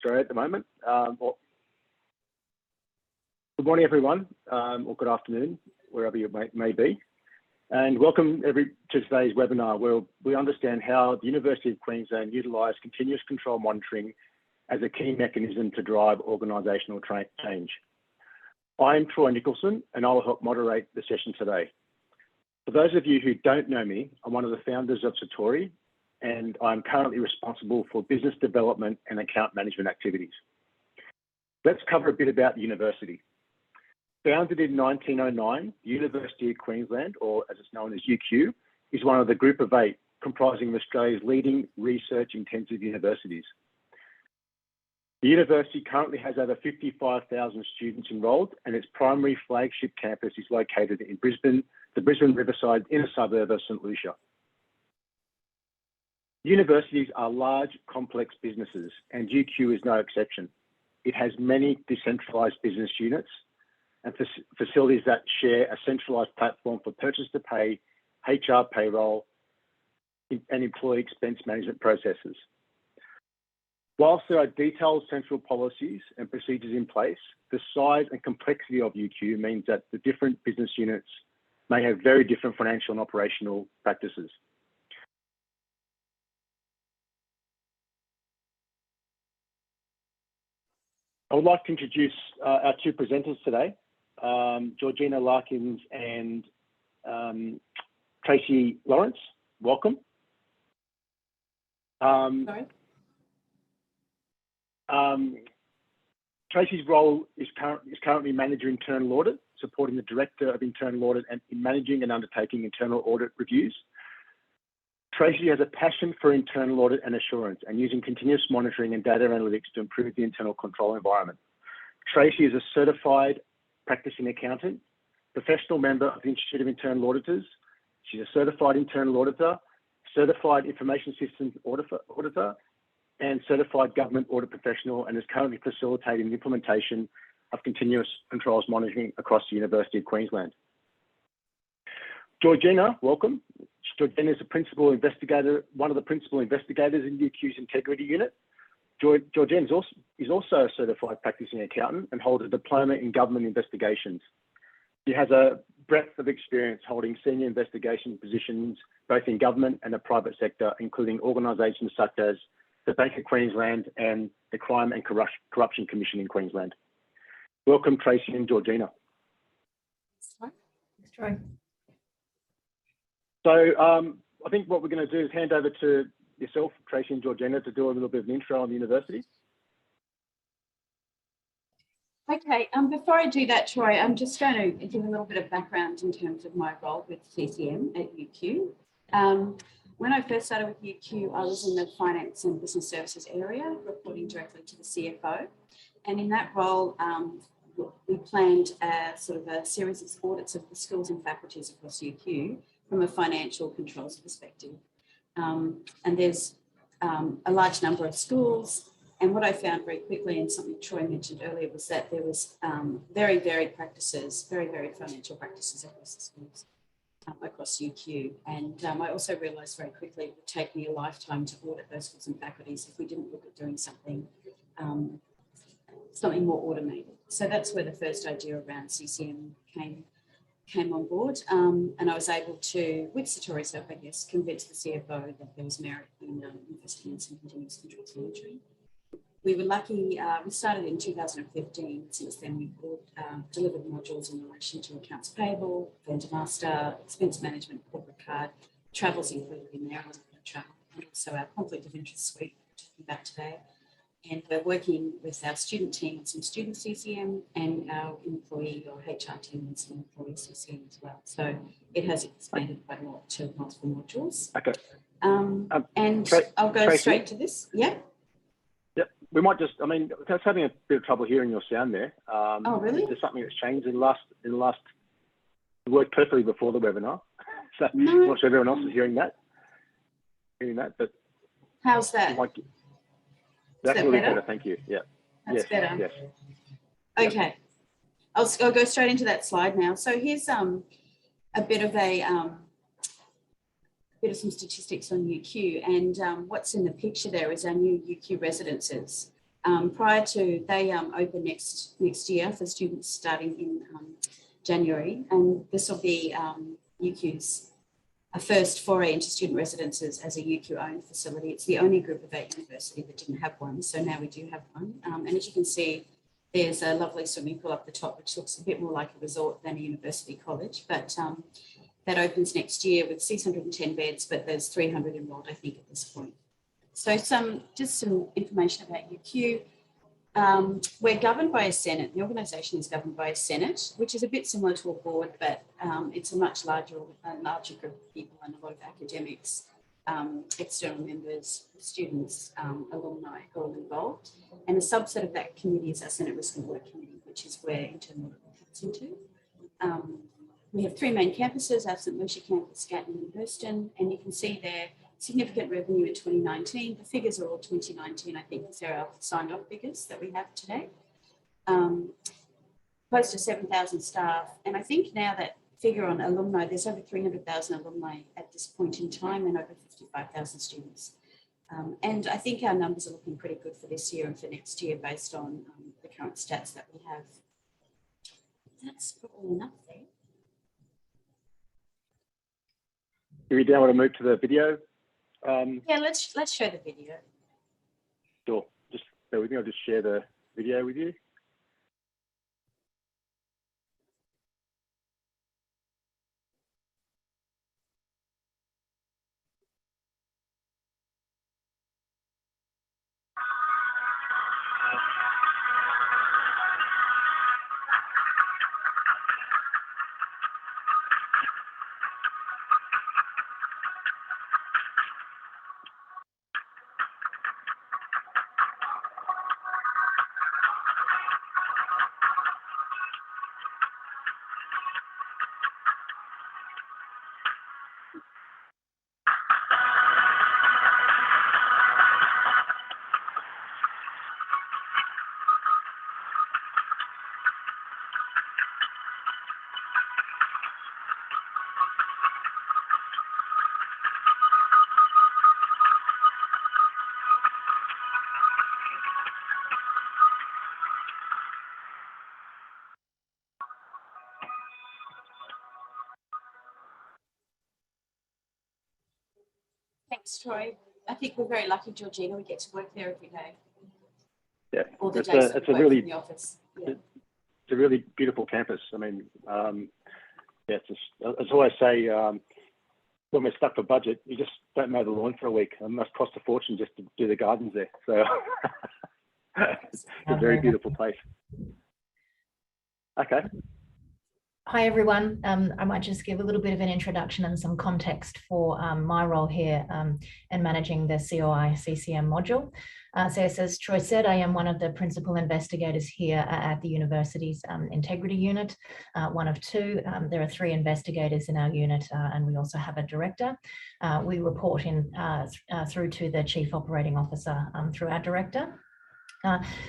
Australia at the moment. Good morning, everyone, or good afternoon, wherever you may be. And welcome to today's webinar, where we understand how the University of Queensland utilised continuous control monitoring as a key mechanism to drive organisational change. I'm Troy Nicholson, and I'll help moderate the session today. For those of you who don't know me, I'm one of the founders of Satori, and I'm currently responsible for business development and account management activities. Let's cover a bit about the university. Founded in 1909, the University of Queensland, or as it's known as UQ, is one of the group of 8 comprising Australia's leading research-intensive universities. The university currently has over 55,000 students enrolled, and its primary flagship campus is located in Brisbane, the Brisbane Riverside inner suburb of St Lucia. Universities are large, complex businesses, and UQ is no exception. It has many decentralised business units and facilities that share a centralised platform for purchase to pay, HR payroll, and employee expense management processes. Whilst there are detailed central policies and procedures in place, the size and complexity of UQ means that the different business units may have very different financial and operational practices. I would like to introduce our 2 presenters today, Georgina Larkins and Tracy Lawrence. Welcome. Tracy's role is currently Manager Internal Audit, supporting the Director of Internal Audit and in managing and undertaking internal audit reviews. Tracy has a passion for internal audit and assurance and using continuous monitoring and data analytics to improve the internal control environment. Tracy is a certified practicing accountant, professional member of the Institute of Internal Auditors. She's a certified internal auditor, certified information systems auditor, and certified government audit professional, and is currently facilitating the implementation of continuous controls monitoring across the University of Queensland. Georgina, welcome. Georgina is a principal investigator, one of the principal investigators in UQ's Integrity Unit. Georgina is also a certified practicing accountant and holds a diploma in government investigations. She has a breadth of experience holding senior investigation positions both in government and the private sector, including organisations such as the Bank of Queensland and the Crime and Corruption Commission in Queensland. Welcome, Tracy and Georgina. Thanks, Troy. So I think what we're going to do is hand over to yourself, Tracy and Georgina, to do a little bit of an intro on the university. Okay, before I do that, Troy, I'm just going to give a little bit of background in terms of my role with CCM at UQ. When I first started with UQ, I was in the finance and business services area, reporting directly to the CFO. And in that role, we planned a series of audits of the schools and faculties across UQ from a financial controls perspective. And there's a large number of schools. And what I found very quickly, and something Troy mentioned earlier, was that there was very varied practices, very varied financial practices across the schools, across UQ. And I also realised very quickly it would take me a lifetime to audit those schools and faculties if we didn't look at doing something more automated. So that's where the first idea around CCM came on board, and I was able to, with Satori's help, I guess, convince the CFO that there was merit in investing in some continuous controls monitoring. We were lucky, we started in 2015. Since then, we've delivered modules in relation to accounts payable, vendor master, expense management, corporate card, travel's included in there, a little bit of travel, and also our conflict of interest suite, talking about today. And we're working with our student team on some student CCM and our employee or HR team and some employee CCM as well. So it has expanded quite a lot to multiple modules. Okay. And I'll go Tracy? straight to this. Yeah. Yep. We might just, I mean, I was having a bit of trouble hearing your sound there. Oh, really? Is there something that's changed in the last, it worked perfectly before the webinar. So No. I'm not sure everyone else is hearing that, but. How's that? That's that really better? Thank you. Yeah. That's better. Yes. Okay. I'll go straight into that slide now. So here's a bit of some statistics on UQ, and what's in the picture there is our new UQ residences. Prior to, they open next year for students starting in January, and this will be UQ's a first foray into student residences as a UQ-owned facility. It's the only group of 8 university that didn't have one, so now we do have one. And as you can see, there's a lovely swimming pool up the top, which looks a bit more like a resort than a university college, but that opens next year with 610 beds, but there's 300 enrolled, I think, at this point. So just some information about UQ. We're governed by a Senate. The organisation is governed by a Senate, which is a bit similar to a board, but it's a much larger group of people and a lot of academics, external members, students, alumni all involved. And a subset of that committee is our Senate Risk and Audit Committee, which is where Internal Audit comes into. We have 3 main campuses, our St Lucia campus, Gatton and Hurston, and you can see there significant revenue in 2019. The figures are all 2019, I think, because they're our signed off figures that we have today. Close to 7,000 staff. And I think now that figure on alumni, there's over 300,000 alumni at this point in time and over 55,000 students. And I think our numbers are looking pretty good for this year and for next year based on the current stats that we have. That's probably enough there. Do we now want to move to the video? Yeah, let's show the video. Sure. Just bear with me. I'll just share the video with you. Thanks, Troy. I think we're very lucky, Georgina. We get to work there every day. Yeah, all the days it's a really, in the office. Yeah. It's a really beautiful campus. I mean, yeah, it's just, as I always say, when we're stuck for budget, you just don't mow the lawn for a week. It must cost a fortune just to do the gardens there. So it's a very beautiful place. Okay. Hi everyone, I might just give a little bit of an introduction and some context for my role here in managing the COI CCM module. So as Troy said, I am one of the principal investigators here at the university's integrity unit, one of 2. There are 3 investigators in our unit and we also have a director. We report in through to the Chief Operating Officer through our director.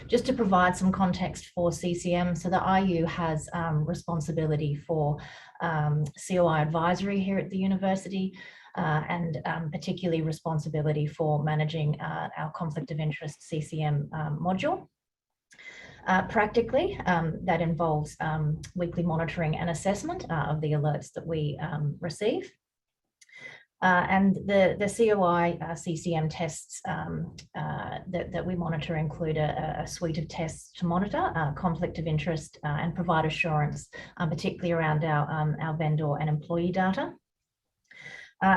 Just to provide some context for CCM, so the IU has responsibility for COI advisory here at the university and particularly responsibility for managing our conflict of interest CCM module. Practically, that involves weekly monitoring and assessment of the alerts that we receive. And the COI CCM tests that we monitor include a suite of tests to monitor conflict of interest and provide assurance, particularly around our vendor and employee data.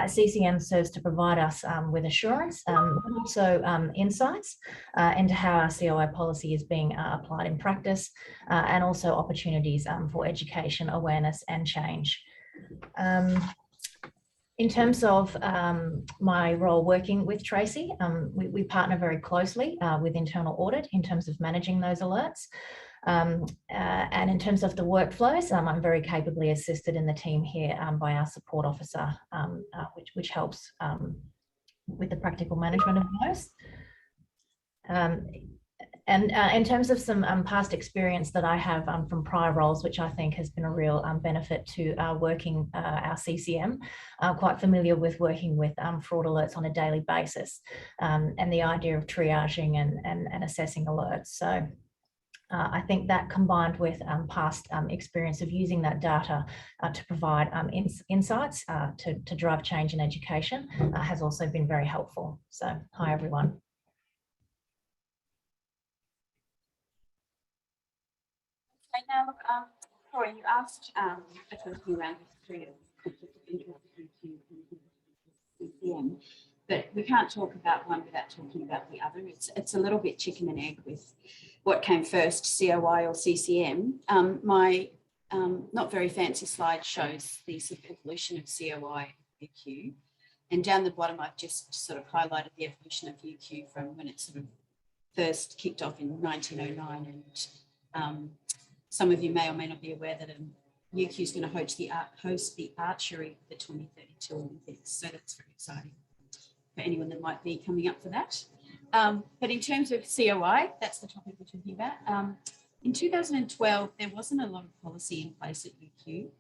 CCM serves to provide us with assurance, but also insights into how our COI policy is being applied in practice, and also opportunities for education, awareness and change. In terms of my role working with Tracy, we partner very closely with Internal Audit in terms of managing those alerts. And in terms of the workflows, I'm very capably assisted in the team here by our support officer, which helps with the practical management of those. And in terms of some past experience that I have from prior roles, which I think has been a real benefit to working our CCM, quite familiar with working with fraud alerts on a daily basis, and the idea of triaging and assessing alerts. So I think that combined with past experience of using that data to provide insights to drive change in education has also been very helpful. So hi everyone. Okay, now look, Corey, you asked a question around the history of conflict of interest in CCM, but we can't talk about one without talking about the other. It's a little bit chicken and egg with what came first, COI or CCM. My not very fancy slide shows the sort of evolution of COI and UQ, and down the bottom I've just sort of highlighted the evolution of UQ from when it sort of first kicked off in 1909, and some of you may or may not be aware that UQ is going to host the archery for the 2032 Olympics. So that's very exciting for anyone that might be coming up for that. But in terms of COI, that's the topic we're talking about. In 2012, there wasn't a lot of policy in place at UQ.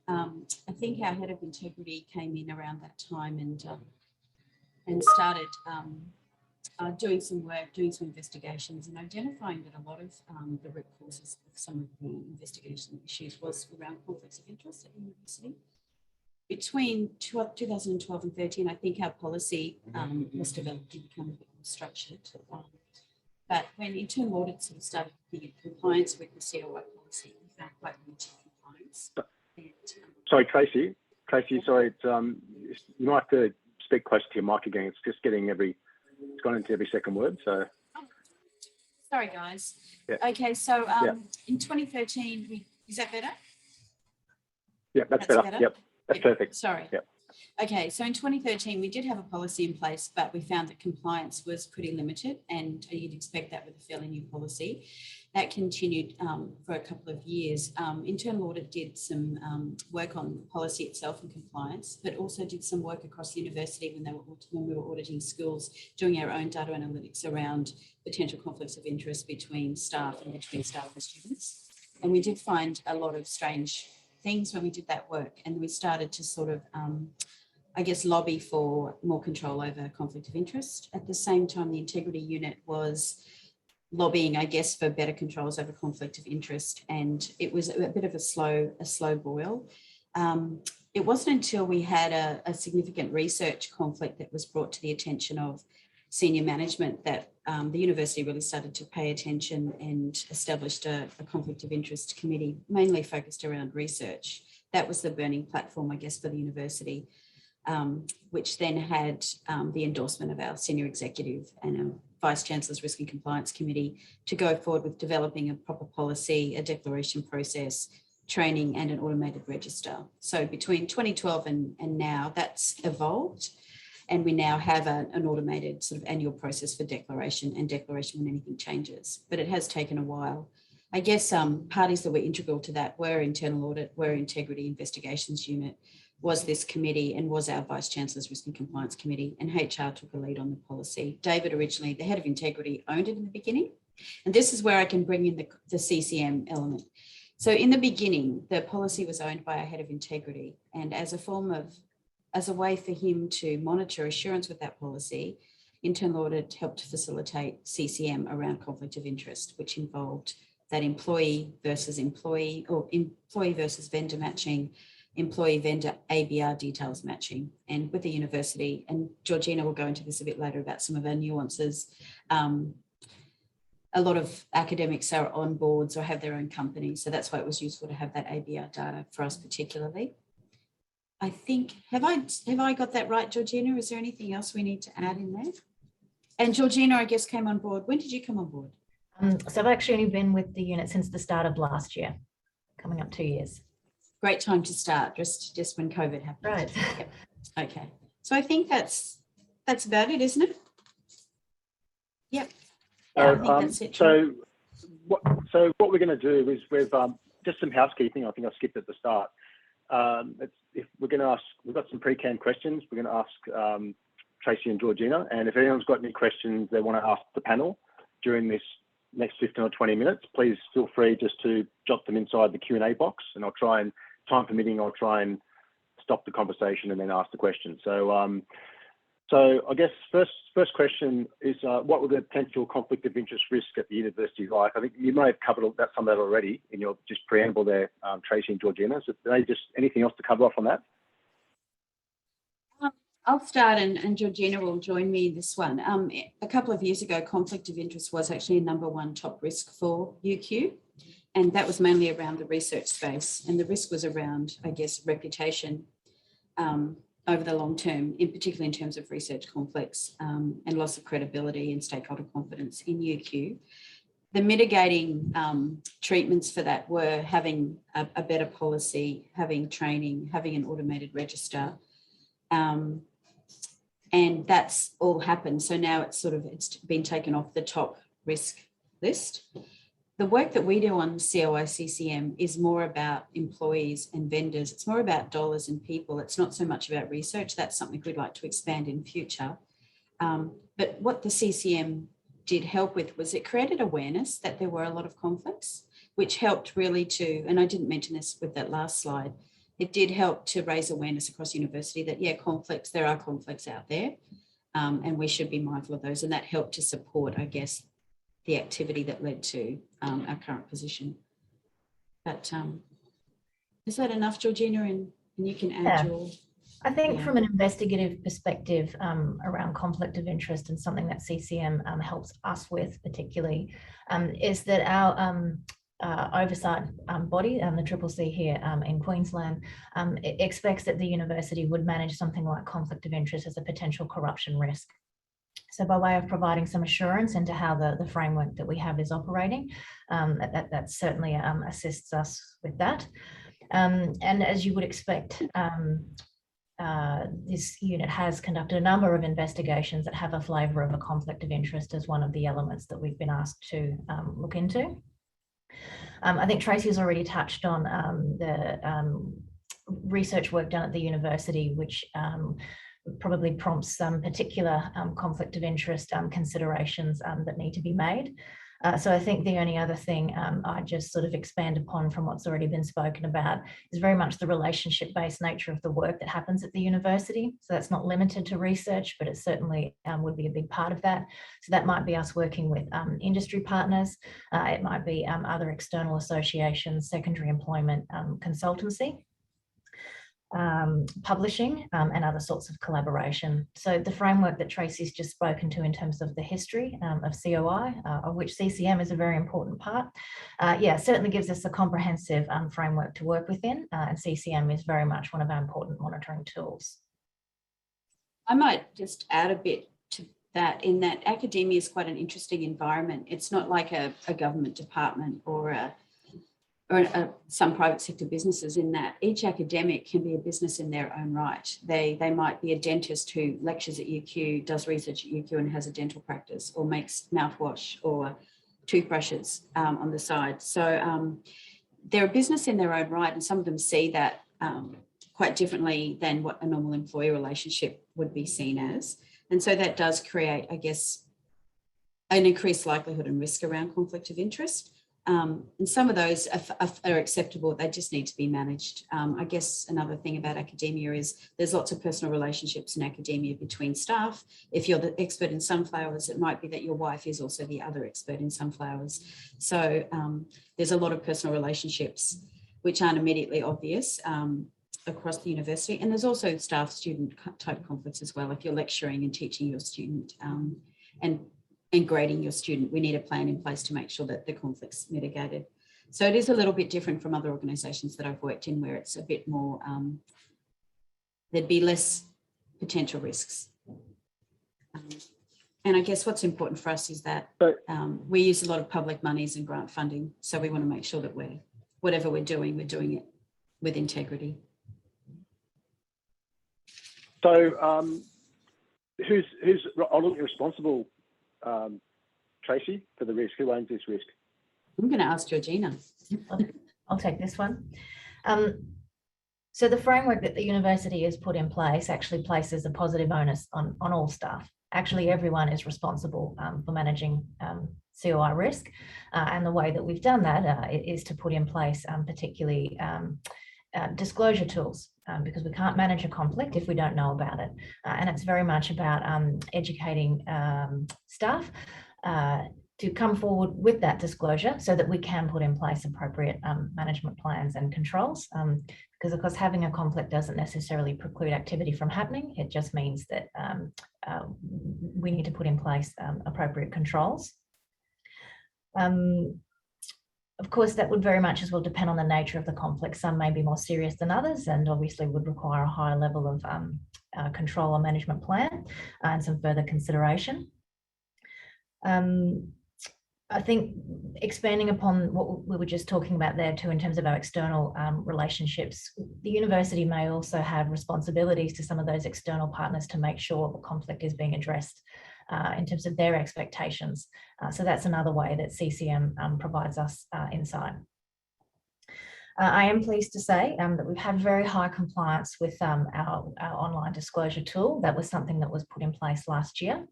I think our head of integrity came in around that time and started doing some work, doing some investigations, and identifying that a lot of the root causes of some of the investigation issues was around conflicts of interest at the university. Between 2012 and 13, I think our policy was developed to become a bit more structured. But when internal audit sort of started looking at compliance with the COI policy, we found quite limited compliance. And, sorry, Tracy, sorry, it's, you might have to speak closer to your mic again. It's just getting it's gone into every second word. So, sorry, guys. Yeah. Okay, so in 2013, is that better? Yeah, that's better. Yep, that's perfect. Sorry. Yep. Okay, so in 2013, we did have a policy in place, but we found that compliance was pretty limited, and you'd expect that with a fairly new policy. That continued for a couple of years. Internal Audit did some work on the policy itself and compliance, but also did some work across the university when we were auditing schools, doing our own data analytics around potential conflicts of interest between staff and students. And we did find a lot of strange things when we did that work, and we started to sort of I guess, lobby for more control over conflict of interest. At the same time, the integrity unit was lobbying, I guess, for better controls over conflict of interest, and it was a bit of a slow boil. It wasn't until we had a significant research conflict that was brought to the attention of senior management that the university really started to pay attention and established a conflict of interest committee, mainly focused around research. That was the burning platform, I guess, for the university. Which then had the endorsement of our senior executive and our Vice Chancellor's Risk and Compliance Committee to go forward with developing a proper policy, a declaration process, training, and an automated register. So between 2012 and now, that's evolved, and we now have an automated sort of annual process for declaration and declaration when anything changes. But it has taken a while. I guess parties that were integral to that were Internal Audit, were Integrity Investigations Unit, was this committee, and was our Vice Chancellor's Risk and Compliance Committee, and HR took a lead on the policy. David, originally, the head of integrity, owned it in the beginning. And this is where I can bring in the CCM element. So in the beginning, the policy was owned by our head of integrity, and as a way for him to monitor assurance with that policy, Internal Audit helped facilitate CCM around conflict of interest, which involved that employee versus employee, or employee versus vendor matching, employee vendor ABR details matching. And with the university, and Georgina will go into this a bit later about some of our nuances, a lot of academics are on boards or have their own companies. So that's why it was useful to have that ABR data for us particularly. I think, have I got that right, Georgina? Is there anything else we need to add in there? And Georgina, I guess, came on board. When did you come on board? So I've actually only been with the unit since the start of last year, coming up 2 years. Great time to start, just when COVID happened. Right. Yep. Okay. So I think that's about it, isn't it? Yep. Yeah, I think that's it. So what we're going to do is we've just some housekeeping. I think I skipped at the start. If we're going to ask, we've got some pre-canned questions. We're going to ask Tracy and Georgina, and if anyone's got any questions they want to ask the panel during this next 15 or 20 minutes, please feel free just to jot them inside the Q&A box, and I'll try and, time permitting, I'll try and stop the conversation and then ask the question. So, so I guess first question is, what would the potential conflict of interest risk at the university like? I think you may have covered some of that already in your just preamble there, Tracy and Georgina. So anything else to cover off on that? I'll start and Georgina will join me in this one. A couple of years ago, conflict of interest was actually a #1 top risk for UQ, and that was mainly around the research space. And the risk was around, I guess, reputation over the long term, in particular in terms of research conflicts and loss of credibility and stakeholder confidence in UQ. The mitigating treatments for that were having a better policy, having training, having an automated register. And that's all happened. So now it's been taken off the top risk list. The work that we do on COI CCM is more about employees and vendors. It's more about dollars and people. It's not so much about research. That's something we'd like to expand in future. But what the CCM did help with was it created awareness that there were a lot of conflicts, which helped really to, and I didn't mention this with that last slide, it did help to raise awareness across university that, yeah, there are conflicts out there, and we should be mindful of those. And that helped to support, I guess, the activity that led to our current position. But is that enough, Georgina? And you can add your... I think from an investigative perspective around conflict of interest, and something that CCM helps us with particularly, is that our oversight body, the CCC here in Queensland, expects that the university would manage something like conflict of interest as a potential corruption risk. So by way of providing some assurance into how the framework that we have is operating, that certainly assists us with that. And as you would expect, this unit has conducted a number of investigations that have a flavour of a conflict of interest as one of the elements that we've been asked to look into. I think Tracy has already touched on the research work done at the university, which probably prompts some particular conflict of interest considerations that need to be made. So I think the only other thing I just sort of expand upon from what's already been spoken about is very much the relationship-based nature of the work that happens at the university. So that's not limited to research, but it certainly would be a big part of that. So that might be us working with industry partners. It might be other external associations, secondary employment consultancy, publishing and other sorts of collaboration. So the framework that Tracy's just spoken to in terms of the history of COI, of which CCM is a very important part, certainly gives us a comprehensive framework to work within, and CCM is very much one of our important monitoring tools. I might just add a bit to that, in that academia is quite an interesting environment. It's not like a government department or some private sector businesses, in that each academic can be a business in their own right. They might be a dentist who lectures at UQ, does research at UQ and has a dental practice, or makes mouthwash or toothbrushes on the side. So they're a business in their own right, and some of them see that quite differently than what a normal employer relationship would be seen as. And so that does create, I guess, an increased likelihood and risk around conflict of interest. And some of those are acceptable, they just need to be managed. I guess another thing about academia is there's lots of personal relationships in academia between staff. If you're the expert in sunflowers, it might be that your wife is also the other expert in sunflowers. So there's a lot of personal relationships which aren't immediately obvious across the university. And there's also staff-student type conflicts as well. If you're lecturing and teaching your student and grading your student, we need a plan in place to make sure that the conflict's mitigated. So it is a little bit different from other organisations that I've worked in, where it's a bit more, there'd be less potential risks. And I guess what's important for us is that we use a lot of public monies and grant funding. So we want to make sure that whatever we're doing it with integrity. So who's ultimately responsible, Tracy, for the risk? Who owns this risk? I'm going to ask Georgina. I'll take this one. So the framework that the university has put in place actually places a positive onus on all staff. actually everyone is responsible for managing COI risk. And the way that we've done that is to put in place particularly disclosure tools, because we can't manage a conflict if we don't know about it. And it's very much about educating staff to come forward with that disclosure so that we can put in place appropriate management plans and controls. Because of course, having a conflict doesn't necessarily preclude activity from happening. It just means that we need to put in place appropriate controls. Of course, that would very much as well depend on the nature of the conflict. Some may be more serious than others and obviously would require a higher level of control or management plan and some further consideration. I think expanding upon what we were just talking about there too in terms of our external relationships, the university may also have responsibilities to some of those external partners to make sure the conflict is being addressed in terms of their expectations. So that's another way that CCM provides us insight. I am pleased to say that we've had very high compliance with our online disclosure tool. That was something that was put in place last year.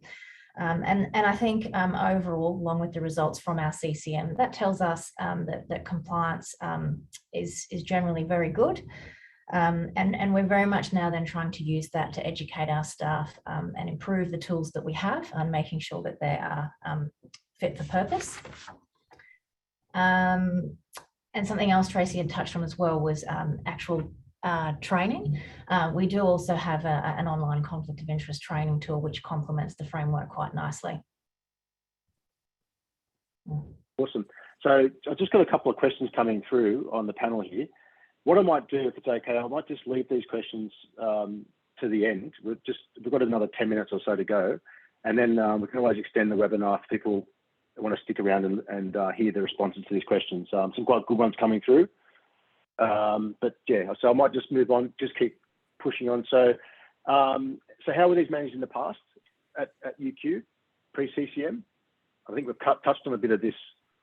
And I think overall, along with the results from our CCM, that tells us that compliance is generally very good. And we're very much now then trying to use that to educate our staff and improve the tools that we have and making sure that they are fit for purpose. And something else Tracy had touched on as well was actual training. We do also have an online conflict of interest training tool which complements the framework quite nicely. Awesome. So I've just got a couple of questions coming through on the panel here. What I might do, if it's okay, I might just leave these questions to the end. We've got another 10 minutes or so to go, and then we can always extend the webinar if people want to stick around and hear the responses to these questions. Some quite good ones coming through. But yeah, so I might just move on, just keep pushing on. So how were these managed in the past at UQ, pre-CCM? I think we've touched on a bit of this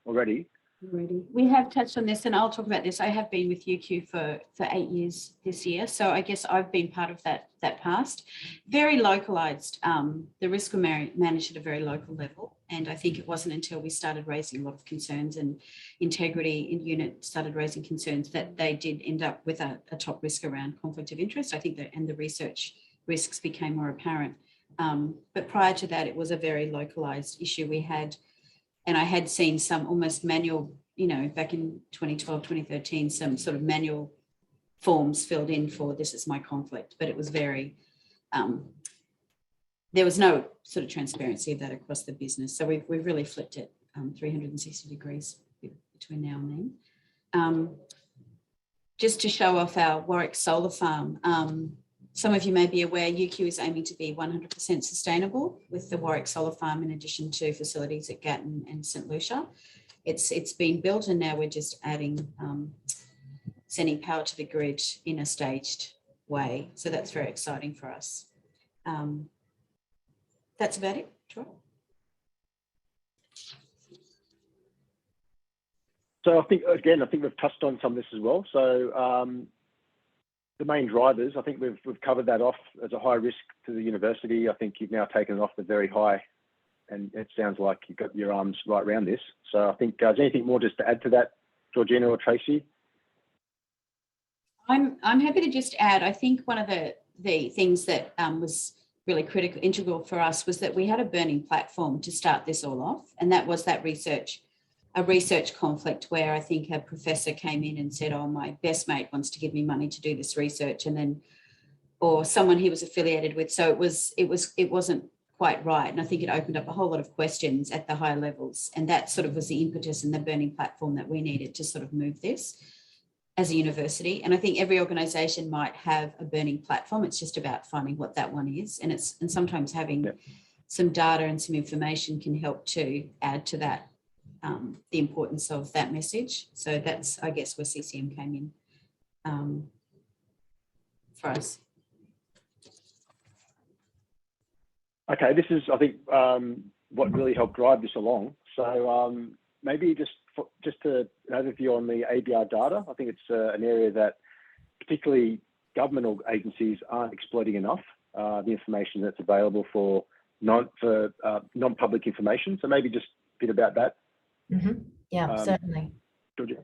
already. We have touched on this, and I'll talk about this. I have been with UQ for 8 years this year, so I guess I've been part of that past. Very localised. The risk were managed at a very local level, and I think it wasn't until we started raising a lot of concerns and integrity in unit started raising concerns that they did end up with a top risk around conflict of interest. I think that, and the research risks became more apparent. But prior to that, it was a very localised issue we had. And I had seen some almost manual, back in 2012, 2013, some sort of manual forms filled in for this is my conflict, but it was very, there was no sort of transparency of that across the business. So we've really flipped it 360 degrees between now and then. Just to show off our Warwick solar farm, some of you may be aware UQ is aiming to be 100% sustainable with the Warwick solar farm in addition to facilities at Gatton and St Lucia. It's been built and now we're just adding, sending power to the grid in a staged way. So that's very exciting for us. That's about it, Troy. So I think we've touched on some of this as well. So the main drivers, I think we've covered that off as a high risk to the university. I think you've now taken it off the very high, and it sounds like you've got your arms right around this. So I think, is there anything more just to add to that, Georgina or Tracy? I'm happy to just add, I think one of the things that was really critical, integral for us was that we had a burning platform to start this all off, and that was that a research conflict where I think a professor came in and said, oh, my best mate wants to give me money to do this research, and then, or someone he was affiliated with. So it wasn't quite right. And I think it opened up a whole lot of questions at the higher levels. And that sort of was the impetus and the burning platform that we needed to sort of move this as a university. And I think every organisation might have a burning platform. It's just about finding what that one is. And sometimes having some data and some information can help to add to that, the importance of that message. So that's, I guess, where CCM came in for us. Okay, this is, I think, what really helped drive this along. So maybe just to an overview on the ABR data. I think it's an area that particularly government agencies aren't exploiting enough, the information that's available for non-public information. So maybe just a bit about that. Yeah, certainly. Georgia.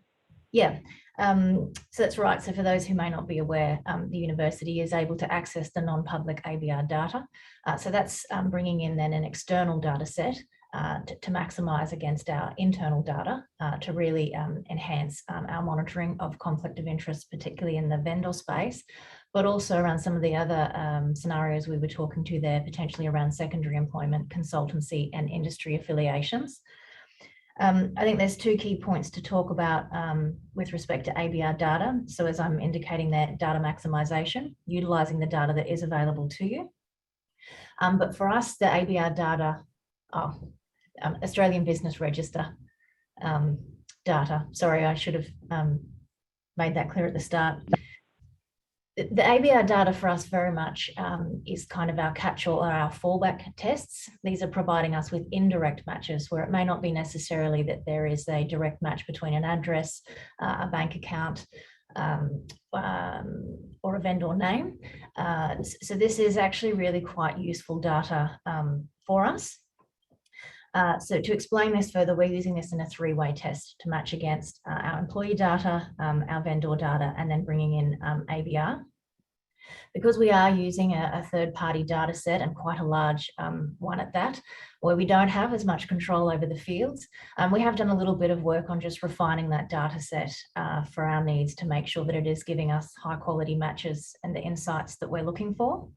Yeah, so that's right. So for those who may not be aware, the university is able to access the non-public ABR data. So that's bringing in then an external data set to maximise against our internal data to really enhance our monitoring of conflict of interest, particularly in the vendor space, but also around some of the other scenarios we were talking to there, potentially around secondary employment, consultancy and industry affiliations. I think there's two key points to talk about with respect to ABR data. So as I'm indicating there, data maximisation, utilising the data that is available to you. But for us, the ABR data, Australian Business Register data, sorry, I should have made that clear at the start. The ABR data for us very much is kind of our catch-all or our fallback tests. These are providing us with indirect matches where it may not be necessarily that there is a direct match between an address, a bank account, or a vendor name. So this is actually really quite useful data for us. So to explain this further, we're using this in a three-way test to match against our employee data, our vendor data, and then bringing in ABR. Because we are using a third-party data set and quite a large one at that, where we don't have as much control over the fields, we have done a little bit of work on just refining that data set for our needs to make sure that it is giving us high-quality matches and the insights that we're looking for.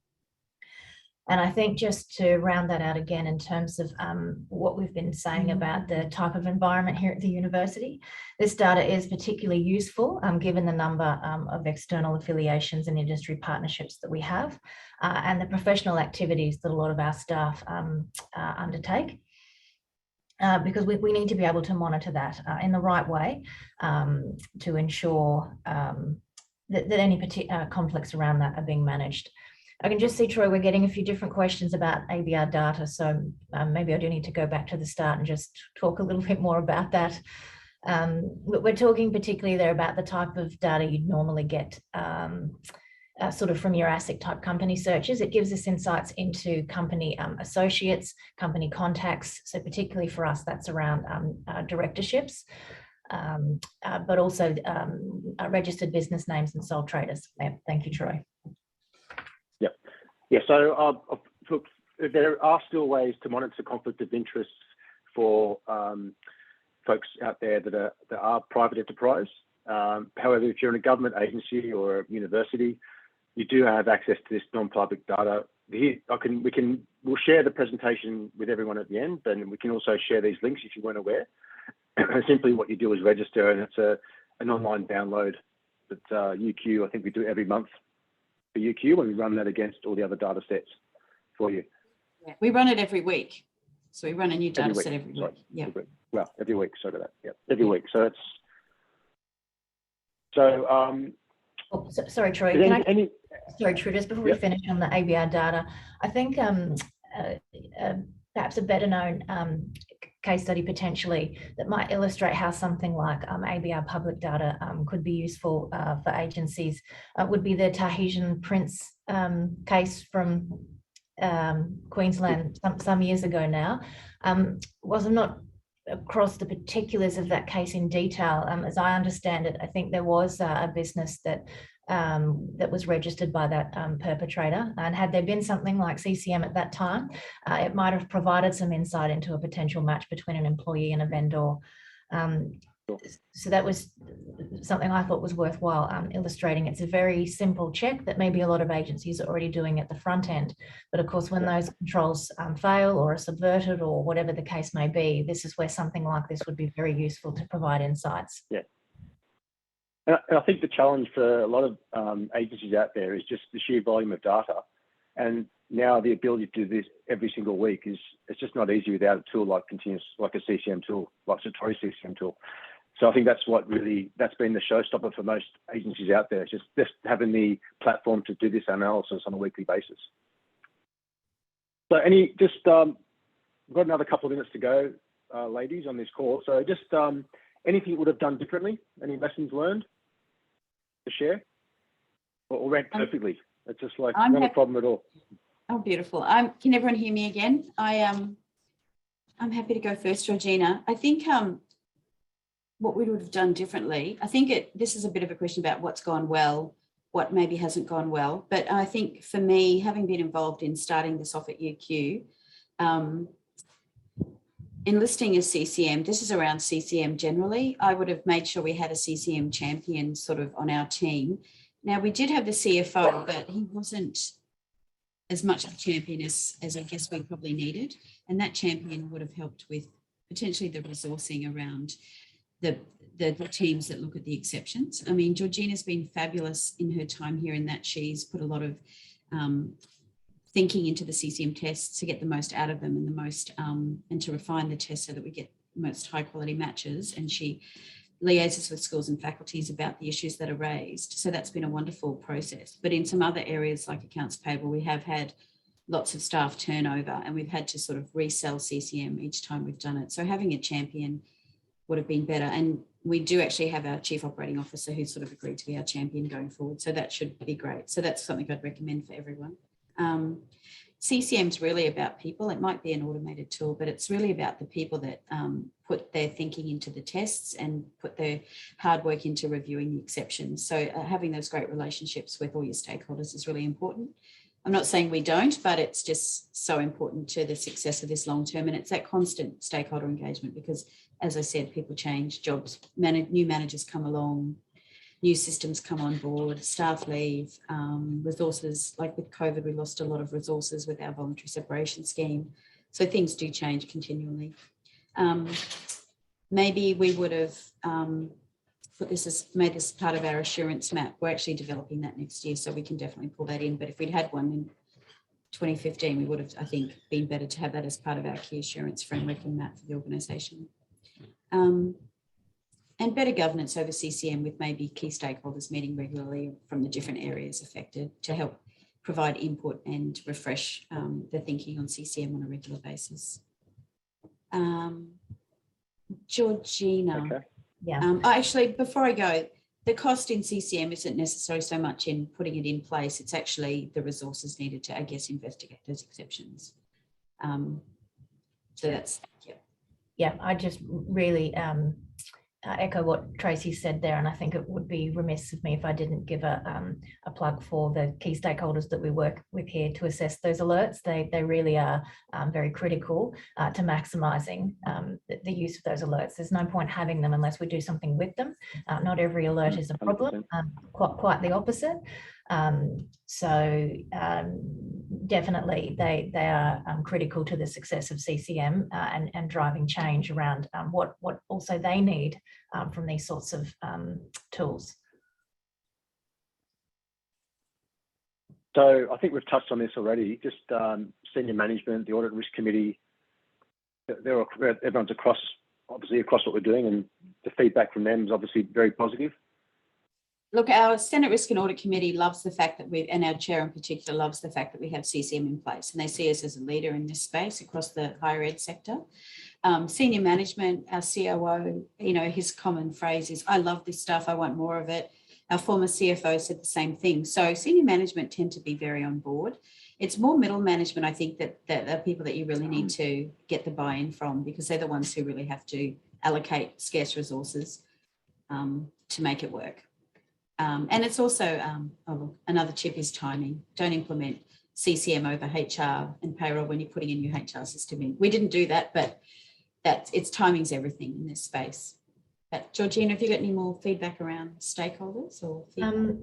And I think just to round that out again in terms of what we've been saying about the type of environment here at the university, this data is particularly useful given the number of external affiliations and industry partnerships that we have and the professional activities that a lot of our staff undertake. Because we need to be able to monitor that in the right way to ensure that any particular conflicts around that are being managed. I can just see, Troy, we're getting a few different questions about ABR data, so maybe I do need to go back to the start and just talk a little bit more about that. We're talking particularly there about the type of data you'd normally get sort of from your ASIC type company searches. It gives us insights into company associates, company contacts, so particularly for us that's around directorships, but also registered business names and sole traders. Thank you, Troy. Yeah, so look, there are still ways to monitor conflict of interest for folks out there that are private enterprise. However, if you're in a government agency or a university, you do have access to this non-public data. We'll share the presentation with everyone at the end, and we can also share these links if you weren't aware. Simply what you do is register, and it's an online download that UQ, I think we do every month. For UQ, when we run that against all the other data sets for you. Yeah, we run it every week. So we run a new data set every week. Yeah. Well, every week, so do that. Yeah, every week. So it's so sorry, Troy. Sorry, Troy, just before we finish on the ABR data, I think perhaps a better known case study potentially that might illustrate how something like ABR public data could be useful for agencies would be the Tahitian prince case from Queensland some years ago now. I'm not across the particulars of that case in detail. As I understand it, I think there was a business that was registered by that perpetrator, and had there been something like CCM at that time, it might have provided some insight into a potential match between an employee and a vendor. So that was something I thought was worthwhile illustrating. It's a very simple check that maybe a lot of agencies are already doing at the front end, but of course when those controls fail or are subverted or whatever the case may be, this is where something like this would be very useful to provide insights. Yeah. And I think the challenge for a lot of agencies out there is just the sheer volume of data. And now the ability to do this every single week it's just not easy without a tool like a CCM tool, like Satori CCM tool. So I think that's been the showstopper for most agencies out there. It's just having the platform to do this analysis on a weekly basis. So we've got another couple of minutes to go, ladies, on this call. So just anything you would have done differently? Any lessons learned to share? Or went perfectly? It's just like not a problem at all. Oh, beautiful. Can everyone hear me again? I'm happy to go first, Georgina. I think what we would have done differently, I think this is a bit of a question about what's gone well, what maybe hasn't gone well. But I think for me, having been involved in starting this off at UQ, enlisting as CCM, this is around CCM generally, I would have made sure we had a CCM champion sort of on our team. Now, we did have the CFO, but he wasn't as much of a champion as I guess we probably needed. And that champion would have helped with potentially the resourcing around the teams that look at the exceptions. I mean, Georgina's been fabulous in her time here in that she's put a lot of thinking into the CCM tests to get the most out of them and the most and to refine the tests so that we get most high quality matches. And she liaises with schools and faculties about the issues that are raised. So that's been a wonderful process. But in some other areas like accounts payable, we have had lots of staff turnover and we've had to sort of resell CCM each time we've done it. So having a champion would have been better. And we do actually have our chief operating officer who sort of agreed to be our champion going forward. So that should be great. So that's something I'd recommend for everyone. CCM is really about people. It might be an automated tool, but it's really about the people that put their thinking into the tests and put their hard work into reviewing the exceptions. So having those great relationships with all your stakeholders is really important. I'm not saying we don't, but it's just so important to the success of this long term. And it's that constant stakeholder engagement because, as I said, people change, jobs, new managers come along, new systems come on board, staff leave, resources, like with COVID, we lost a lot of resources with our voluntary separation scheme. So things do change continually. Maybe we would have made this part of our assurance map. We're actually developing that next year, so we can definitely pull that in. But if we'd had one in 2015, we would have, I think, been better to have that as part of our key assurance framework and map for the organisation. And better governance over CCM with maybe key stakeholders meeting regularly from the different areas affected to help provide input and refresh the thinking on CCM on a regular basis. Georgina. Okay. Yeah. Actually, before I go, the cost in CCM isn't necessarily so much in putting it in place. It's actually the resources needed to, I guess, investigate those exceptions. So that's, yeah. Yeah, I just really echo what Tracy said there, and I think it would be remiss of me if I didn't give a plug for the key stakeholders that we work with here to assess those alerts. They really are very critical to maximising the use of those alerts. There's no point having them unless we do something with them. Not every alert is a problem, quite the opposite. Definitely they are critical to the success of CCM and driving change around what also they need from these sorts of tools. So I think we've touched on this already, just senior management, the audit risk committee, everyone's obviously across what we're doing, and the feedback from them is obviously very positive. Look, our Senate Risk and Audit Committee loves the fact that and our chair in particular loves the fact that we have CCM in place, and they see us as a leader in this space across the higher ed sector. Senior management, our COO, his common phrase is, I love this stuff, I want more of it. Our former CFO said the same thing. So senior management tend to be very on board. It's more middle management, I think, that are people that you really need to get the buy-in from, because they're the ones who really have to allocate scarce resources to make it work. And it's also, another tip is timing. Don't implement CCM over HR and payroll when you're putting a new HR system in. We didn't do that, but timing's everything in this space. But Georgina, have you got any more feedback around stakeholders or feedback?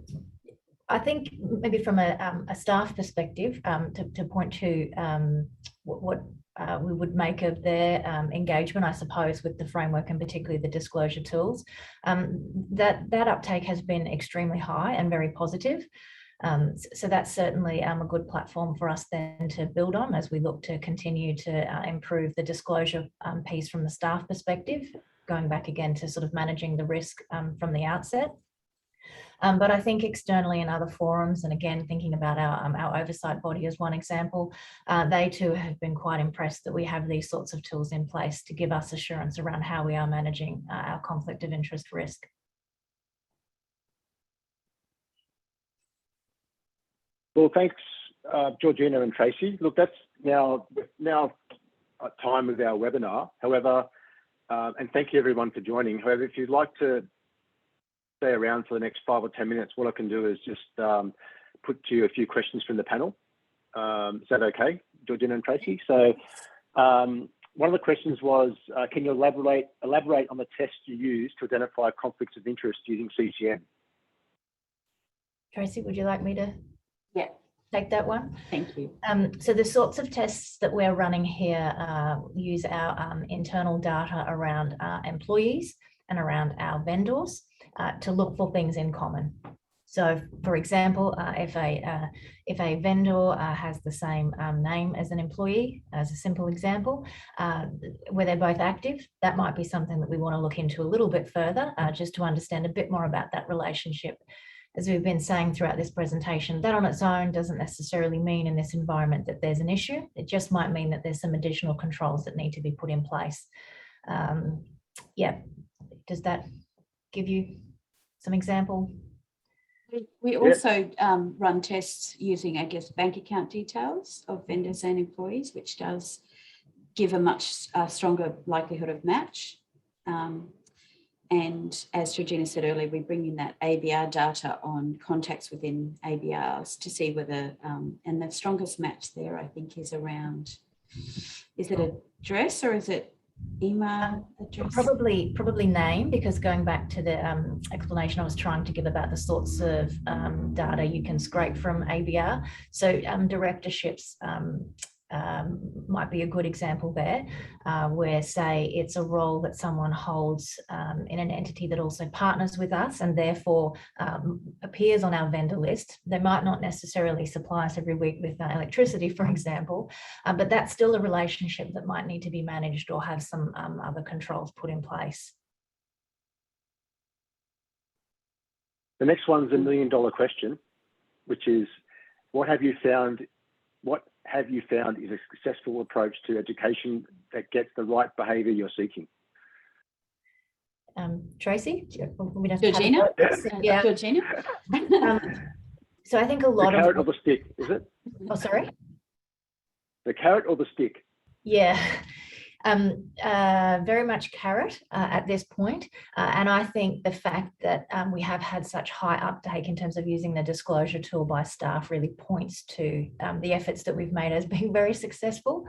I think maybe from a staff perspective, to point to what we would make of their engagement, I suppose, with the framework and particularly the disclosure tools, that uptake has been extremely high and very positive. So that's certainly a good platform for us then to build on as we look to continue to improve the disclosure piece from the staff perspective, going back again to sort of managing the risk from the outset. But I think externally in other forums, and again, thinking about our oversight body as one example, they too have been quite impressed that we have these sorts of tools in place to give us assurance around how we are managing our conflict of interest risk. Well, thanks Georgina and Tracy. Look, that's now time of our webinar. However, and thank you everyone for joining. However, if you'd like to stay around for the next 5 or 10 minutes, what I can do is just put to you a few questions from the panel. Is that okay, Georgina and Tracy? So one of the questions was, can you elaborate on the test you used to identify conflicts of interest using CCM? Tracy, would you like me to take that one? Thank you. So the sorts of tests that we're running here use our internal data around our employees and around our vendors to look for things in common. So, for example, if a vendor has the same name as an employee, as a simple example, where they're both active, that might be something that we want to look into a little bit further, just to understand a bit more about that relationship. As we've been saying throughout this presentation, that on its own doesn't necessarily mean in this environment that there's an issue. It just might mean that there's some additional controls that need to be put in place. Yeah, does that give you some example? We also run tests using, I guess, bank account details of vendors and employees, which does give a much stronger likelihood of match. And as Georgina said earlier, we bring in that ABR data on contacts within ABRs to see whether, and the strongest match there, I think, is around, is it address or is it email address? Probably name, because going back to the explanation I was trying to give about the sorts of data you can scrape from ABR. So directorships might be a good example there, where say it's a role that someone holds in an entity that also partners with us and therefore appears on our vendor list. They might not necessarily supply us every week with electricity, for example, but that's still a relationship that might need to be managed or have some other controls put in place. The next one's $1 million question, which is, what have you found is a successful approach to education that gets the right behaviour you're seeking? Tracy? Georgina? Yeah. Georgina? So I think a lot of... The carrot or the stick, is it? Oh, sorry? The carrot or the stick? Yeah. Very much carrot at this point. And I think the fact that we have had such high uptake in terms of using the disclosure tool by staff really points to the efforts that we've made as being very successful.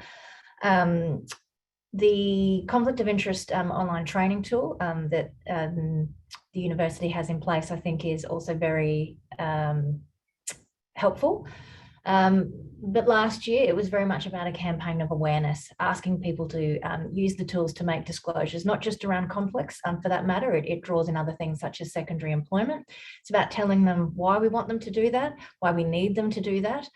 The conflict of interest online training tool that the university has in place, I think, is also very helpful. But last year, it was very much about a campaign of awareness, asking people to use the tools to make disclosures, not just around conflicts. For that matter, it draws in other things such as secondary employment. It's about telling them why we want them to do that, why we need them to do that.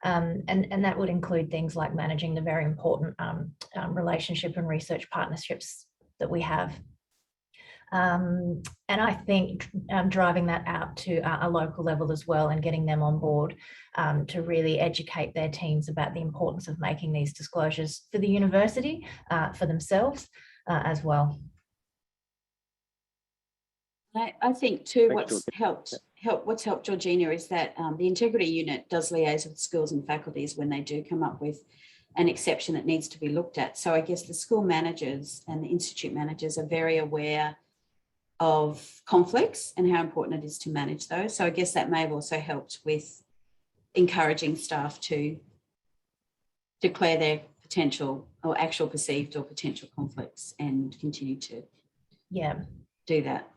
And that would include things like managing the very important relationship and research partnerships that we have. And I think driving that out to a local level as well and getting them on board to really educate their teams about the importance of making these disclosures for the university, for themselves as well. I think too, what's helped Georgina is that the integrity unit does liaise with schools and faculties when they do come up with an exception that needs to be looked at. So I guess the school managers and the institute managers are very aware of conflicts and how important it is to manage those. So I guess that may have also helped with encouraging staff to declare their potential or actual perceived or potential conflicts and continue to do that.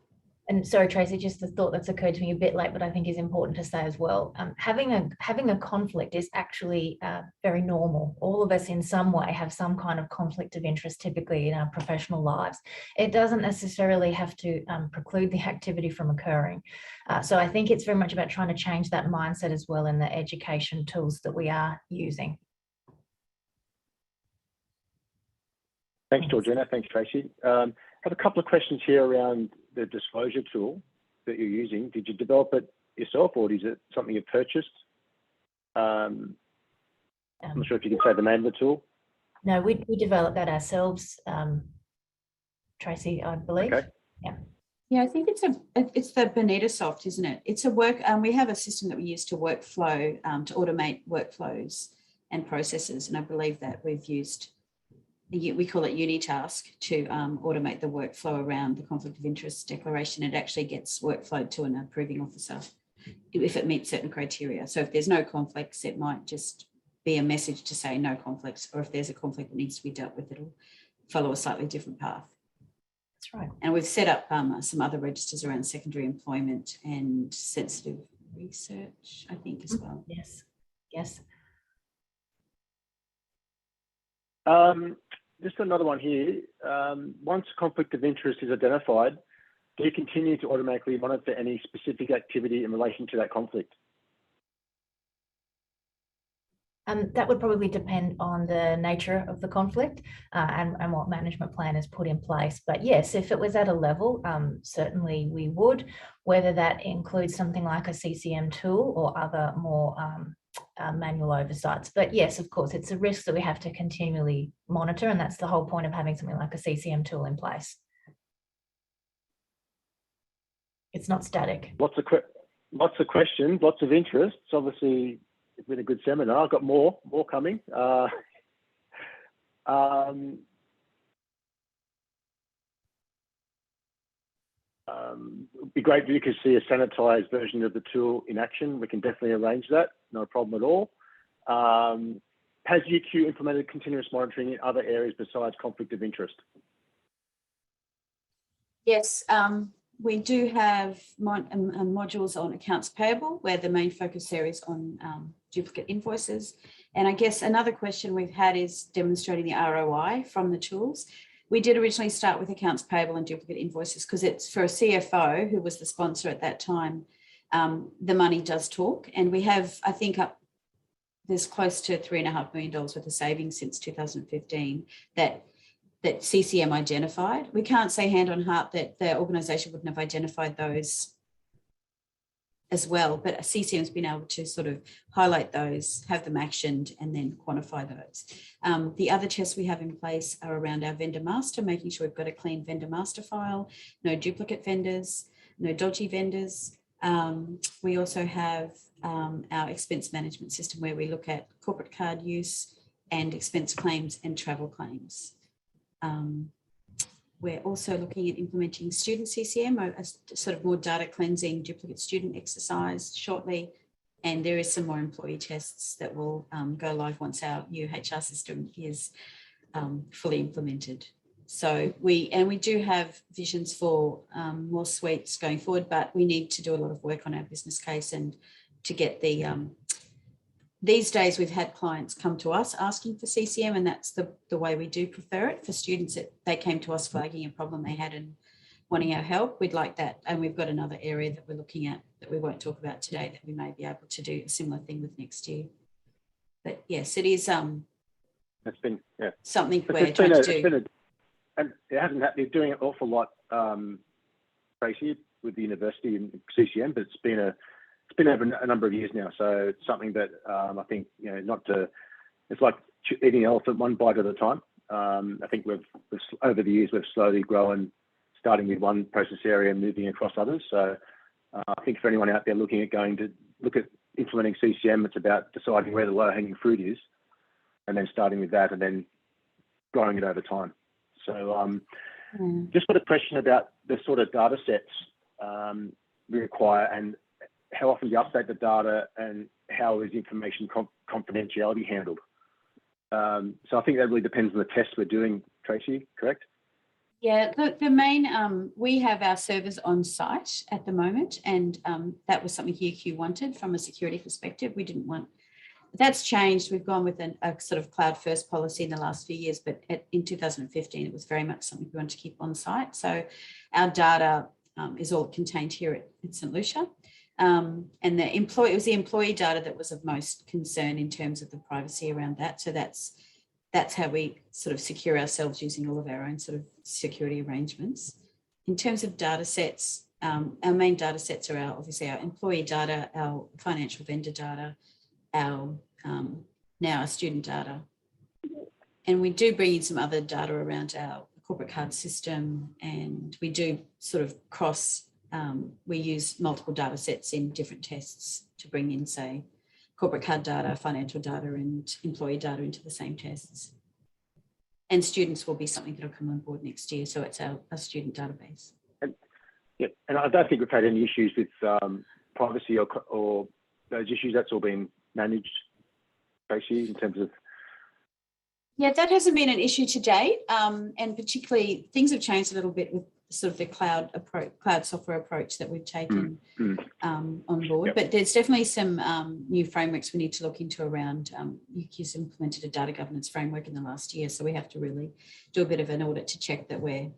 And sorry, Tracy, just the thought that's occurred to me a bit late, but I think is important to say as well. Having a conflict is actually very normal. All of us in some way have some kind of conflict of interest typically in our professional lives. It doesn't necessarily have to preclude the activity from occurring. So I think it's very much about trying to change that mindset as well in the education tools that we are using. Thanks, Georgina. Thanks, Tracy. I have a couple of questions here around the disclosure tool that you're using. Did you develop it yourself, or is it something you've purchased? I'm not sure if you can say the name of the tool. No, we developed that ourselves, Tracy, I believe. Okay. Yeah. Yeah, I think it's the Bonitasoft, isn't it? It's a work. We have a system that we use to workflow to automate workflows and processes, and I believe that we've used. We call it Unitask to automate the workflow around the conflict of interest declaration. It actually gets workflowed to an approving officer if it meets certain criteria. So if there's no conflicts, it might just be a message to say no conflicts, or if there's a conflict that needs to be dealt with, it'll follow a slightly different path. That's right. And we've set up some other registers around secondary employment and sensitive research, I think, as well. Yes, yes. Just another one here. Once conflict of interest is identified, do you continue to automatically monitor any specific activity in relation to that conflict? That would probably depend on the nature of the conflict and what management plan is put in place. But yes, if it was at a level, certainly we would, whether that includes something like a CCM tool or other more manual oversights. But yes, of course, it's a risk that we have to continually monitor, and that's the whole point of having something like a CCM tool in place. It's not static. Lots of questions, lots of interests. Obviously, it's been a good seminar. I've got more coming. It'd be great if you could see a sanitized version of the tool in action. We can definitely arrange that. No problem at all. Has UQ implemented continuous monitoring in other areas besides conflict of interest? Yes, we do have modules on accounts payable, where the main focus there is on duplicate invoices. And I guess another question we've had is demonstrating the ROI from the tools. We did originally start with accounts payable and duplicate invoices because it's for a CFO who was the sponsor at that time. The money does talk, and we have, I think, there's close to $3.5 million worth of savings since 2015 that CCM identified. We can't say hand on heart that the organisation wouldn't have identified those as well, but CCM's been able to sort of highlight those, have them actioned, and then quantify those. The other tests we have in place are around our vendor master, making sure we've got a clean vendor master file, no duplicate vendors, no dodgy vendors. We also have our expense management system where we look at corporate card use and expense claims and travel claims. We're also looking at implementing student CCM, a sort of more data cleansing duplicate student exercise shortly. And there is some more employee tests that will go live once our new HR system is fully implemented. So we do have visions for more suites going forward, but we need to do a lot of work on our business case and to get the these days we've had clients come to us asking for CCM, and that's the way we do prefer it. For students, they came to us flagging a problem they had and wanting our help. We'd like that. And we've got another area that we're looking at that we won't talk about today that we may be able to do a similar thing with next year. But yes, it is it's been something we're trying to do. And it hasn't happened. You're doing an awful lot, Tracy, with the university and CCM, but it's been over a number of years now. So it's something that I think, it's like eating an elephant one bite at a time. I think we've over the years, we've slowly grown, starting with one process area and moving across others. So I think for anyone out there looking at going to look at implementing CCM, it's about deciding where the low-hanging fruit is and then starting with that and then growing it over time. So just got a question about the sort of data sets we require and how often you update the data and how is information confidentiality handled. So I think that really depends on the tests we're doing, Tracy, correct? Yeah, the main, we have our servers on site at the moment, and that was something UQ wanted from a security perspective. We didn't want, that's changed. We've gone with a sort of cloud first policy in the last few years, but in 2015, it was very much something we wanted to keep on site. So our data is all contained here at St. Lucia. And it was the employee data that was of most concern in terms of the privacy around that. So that's how we sort of secure ourselves using all of our own sort of security arrangements. In terms of data sets, our main data sets are obviously our employee data, our financial vendor data, our now our student data. And we do bring in some other data around our corporate card system, and we do sort of we use multiple data sets in different tests to bring in, say, corporate card data, financial data, and employee data into the same tests. And students will be something that will come on board next year. So it's our student database. And I don't think we've had any issues with privacy or those issues. That's all been managed, Tracy, in terms of. Yeah, that hasn't been an issue to date. And particularly things have changed a little bit with sort of the cloud software approach that we've taken on board. Yep. But there's definitely some new frameworks we need to look into around. UQ's implemented a data governance framework in the last year, so we have to really do a bit of an audit to check that we're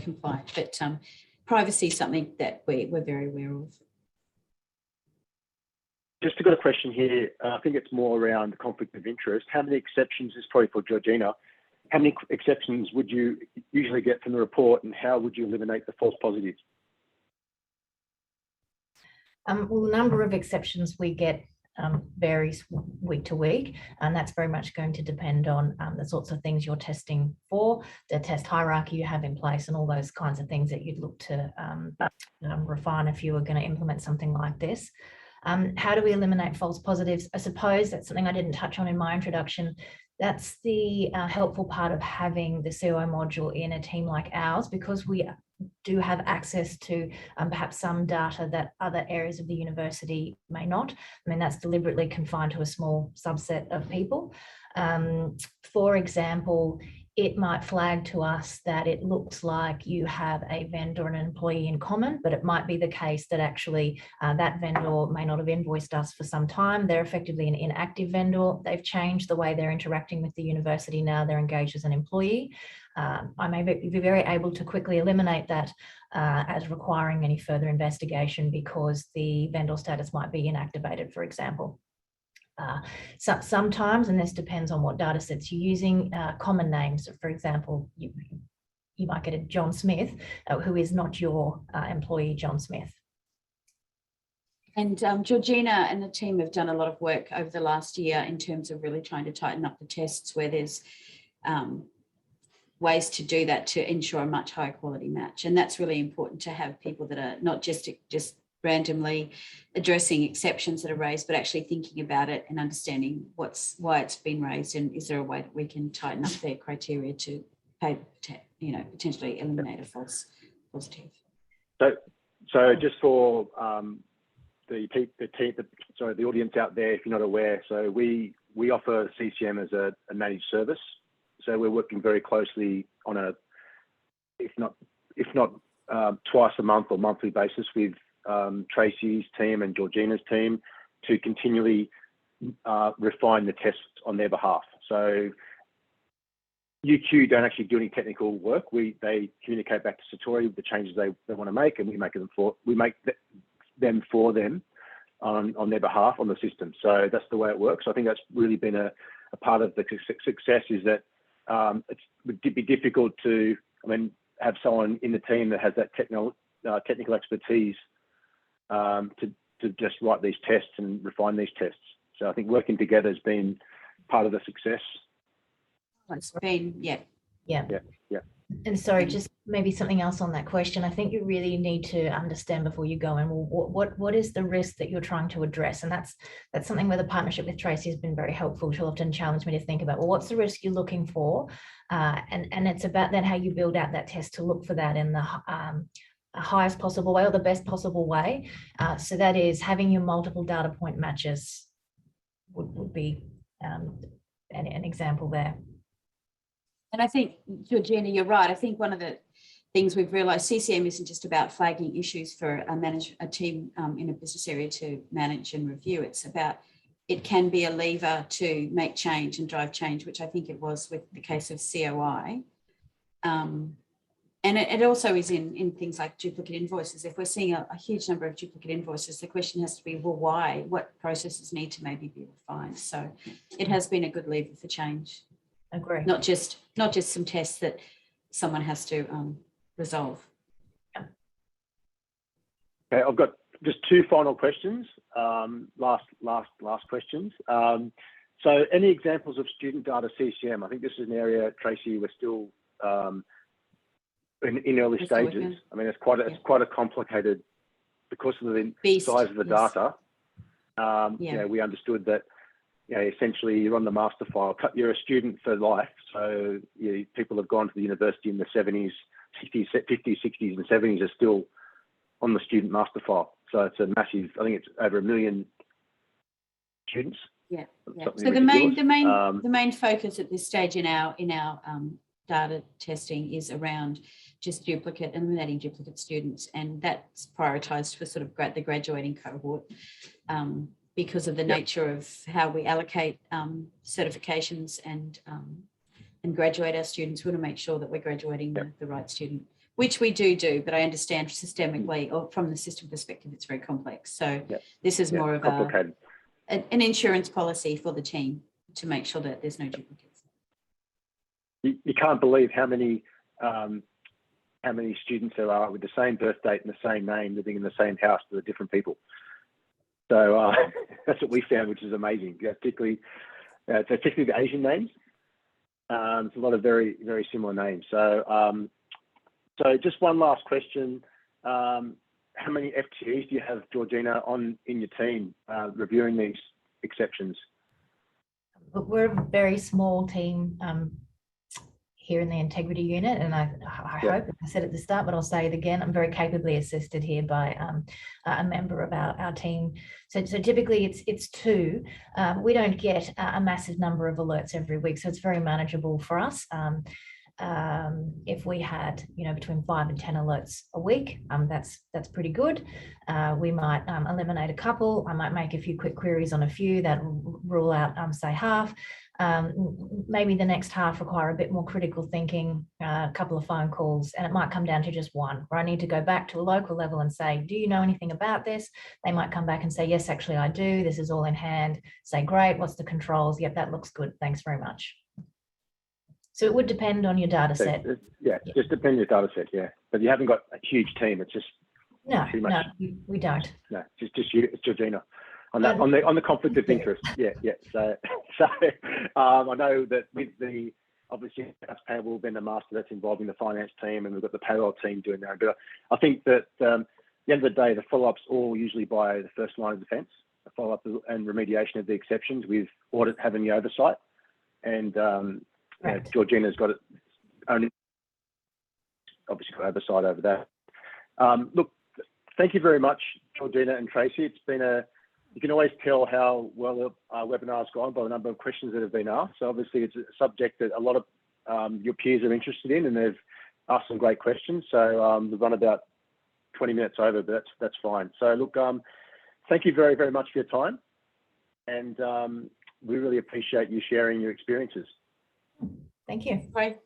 compliant. But privacy is something that we're very aware of. Just got a question here. I think it's more around the conflict of interest. How many exceptions, this is probably for Georgina, how many exceptions would you usually get from the report, and how would you eliminate the false positives? Well, the number of exceptions we get varies week to week, and that's very much going to depend on the sorts of things you're testing for, the test hierarchy you have in place, and all those kinds of things that you'd look to refine if you were going to implement something like this. How do we eliminate false positives? I suppose that's something I didn't touch on in my introduction. That's the helpful part of having the COI module in a team like ours, because we do have access to perhaps some data that other areas of the university may not. I mean, that's deliberately confined to a small subset of people. For example, it might flag to us that it looks like you have a vendor and an employee in common, but it might be the case that actually that vendor may not have invoiced us for some time. They're effectively an inactive vendor. They've changed the way they're interacting with the university now. They're engaged as an employee. I may be very able to quickly eliminate that as requiring any further investigation because the vendor status might be inactivated, for example. Sometimes, and this depends on what data sets you're using, common names. For example, you might get a John Smith who is not your employee John Smith. And Georgina and the team have done a lot of work over the last year in terms of really trying to tighten up the tests where there's ways to do that to ensure a much higher quality match. And that's really important to have people that are not just randomly addressing exceptions that are raised, but actually thinking about it and understanding why it's been raised, and is there a way that we can tighten up their criteria to potentially eliminate a false positive. So just for the audience out there, if you're not aware, so we offer CCM as a managed service. So we're working very closely on if not twice a month or monthly basis with Tracy's team and Georgina's team to continually refine the tests on their behalf. So UQ don't actually do any technical work. They communicate back to Satori the changes they want to make, and we make them for them on their behalf on the system. So that's the way it works. I think that's really been a part of the success, is that it would be difficult to have someone in the team that has that technical expertise to just write these tests and refine these tests. So I think working together has been part of the success. It's been, yeah. And sorry, just maybe something else on that question. I think you really need to understand before you go in, well, what is the risk that you're trying to address? And that's something where the partnership with Tracy has been very helpful. She'll often challenge me to think about, well, what's the risk you're looking for? And it's about then how you build out that test to look for that in the highest possible way or the best possible way. So that is having your multiple data point matches would be an example there. And I think, Georgina, you're right. I think one of the things we've realised, CCM isn't just about flagging issues for a team in a business area to manage and review. It's about, it can be a lever to make change and drive change, which I think it was with the case of COI. And it also is in things like duplicate invoices. If we're seeing a huge number of duplicate invoices, the question has to be, well, why? What processes need to maybe be refined? So it has been a good lever for change. Agree. Not just some tests that someone has to resolve. Okay, I've got just two final questions. Last questions. So any examples of student data CCM? I think this is an area, Tracy, we're still in early We're still stages. working. I mean, it's quite a complicated, because of the Beast, size of the yes. data. You know, we understood that, you know, essentially you're on the master file. You're a student for life. So people have gone to the university in the 70s, 60s, 50s, 60s, and 70s are still on the student master file. So it's a massive. I think it's over 1 million students. Yeah. Something So the ridiculous. main focus at this stage in our data testing is around just eliminating duplicate students, and that's prioritised for sort of the graduating cohort because of the nature of how we allocate certifications and graduate our students. We want to make sure that we're graduating the right student, which we do, but I understand systemically or from the system perspective, it's very complex. So this is more of an insurance policy for the team to make sure that there's no duplicates. You can't believe how many students there are with the same birth date and the same name living in the same house with different people. So that's what we found, which is amazing. Particularly the Asian names. It's a lot of very, very similar names. So so just one last question. How many FTEs do you have, Georgina, in your team reviewing these exceptions? Look, we're a very small team here in the integrity unit, and I hope, I said at the start, but I'll say it again, I'm very capably assisted here by a member of our team. So typically it's two. We don't get a massive number of alerts every week, so it's very manageable for us. If we had, between 5 and 10 alerts a week, that's pretty good. We might eliminate a couple. I might make a few quick queries on a few that rule out, say, half. Maybe the next half require a bit more critical thinking, a couple of phone calls, and it might come down to just one, where I need to go back to a local level and say, do you know anything about this? They might come back and say, yes, actually I do. This is all in hand. Say, great, what's the controls? Yep, that looks good. Thanks very much. So it would depend on your data set. Just depend on your data set, But you haven't got a huge team. It's just no, we don't. No, just you, it's Georgina. On the conflict of interest, So I know that with the obviously accounts payable vendor master that's involving the finance team, and we've got the payroll team doing that. But I think that at the end of the day, the follow-ups all usually by the first line of defence, the follow-up and remediation of the exceptions, with audit having the oversight, and Georgina's got it only obviously got oversight over that. Look, thank you very much, Georgina and Tracy. It's been you can always tell how well our webinar's gone by the number of questions that have been asked. So obviously it's a subject that a lot of your peers are interested in, and they've asked some great questions. So we've run about 20 minutes over, but that's fine. So look, thank you very, very much for your time, and we really appreciate you sharing your experiences. Thank you. Bye.